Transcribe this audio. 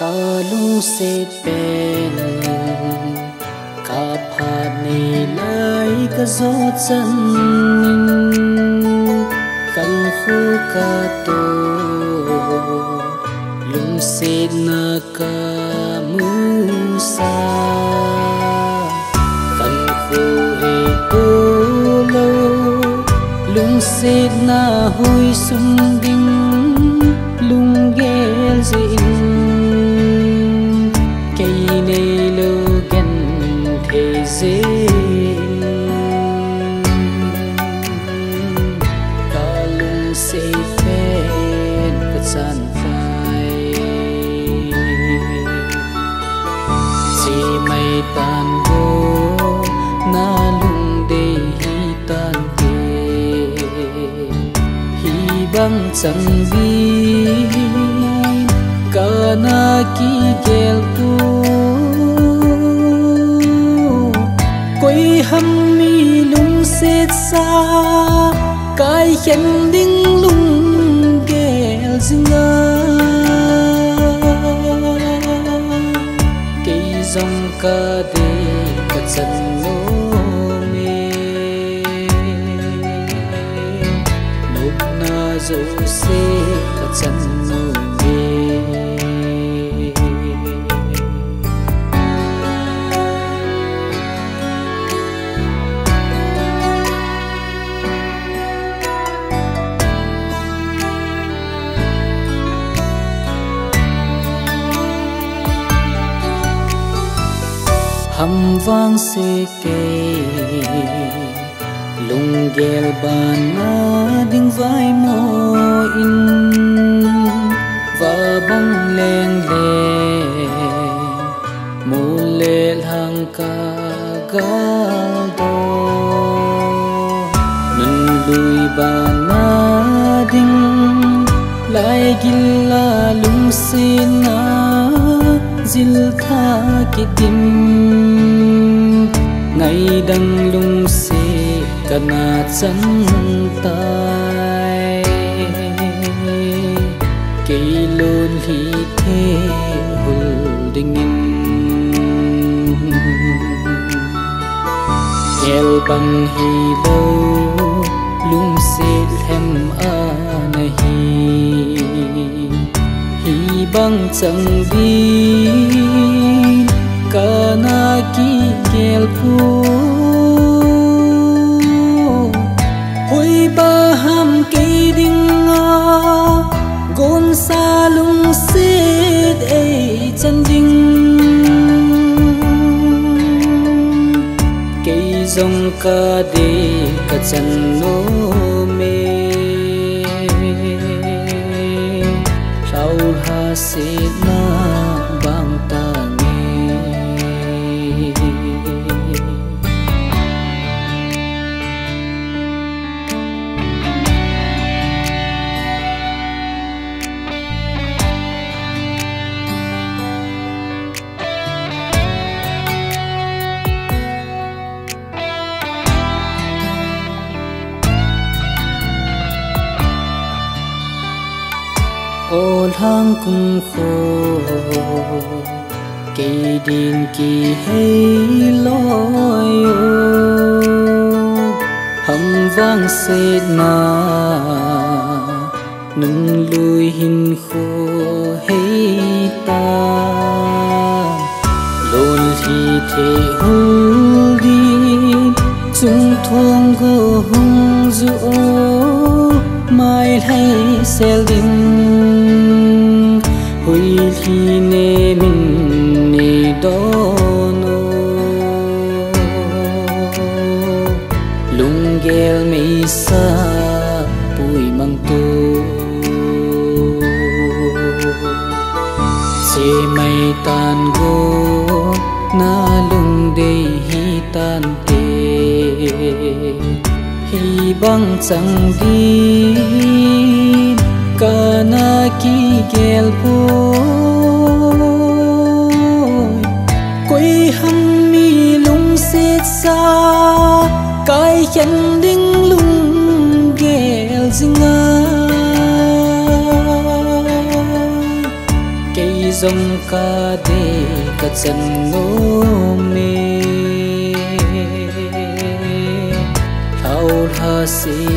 ka lung se pen ka pha ni lai ka zo chan kan khu ka to lung se na ka mu sa kan khu he to lo lung se na hui sum ding lung gel zin cây này lâu gần thế gian cả lung se phen cả san phai chỉ mây tan go na lung de hi tan te hi bang chẳng vi kana ki gel tu koi ham mi lung se sa kai khen ding lung gel zinga ke zong ka de ka chan no me nop na zo se ka chan no hầm vang se ke lung gel ban na ding vai mo in va bang leng le mu le hang ka gal do nun lui ban na ding lai gilla lung se na zil tha ki dim ngày đăng lung se kana chan tai cây lôn hi the hul ding el bang hi lo lung se hem a nahi hi bang chang vi kana ki gel pu hoi ba ham ke ding a gon sa lung se e chan ding ke zong ka de ka chan no me raul ha se na bang ta ol hang cung khô cây đình kỳ hay lối hầm vang se na nun lui hin khô hay ta lôn hi thể hul đi chung thuông go hung du mai hay sel ding hui hi ne min ne do no lung gel me sa pui mang tu se mai tan go na lung de hi tan te hi bang chang di kana ki gel po koi ham mi lung se sa kai khen ding lung gel zinga dòng ca đê cả chân nô mê thao tha si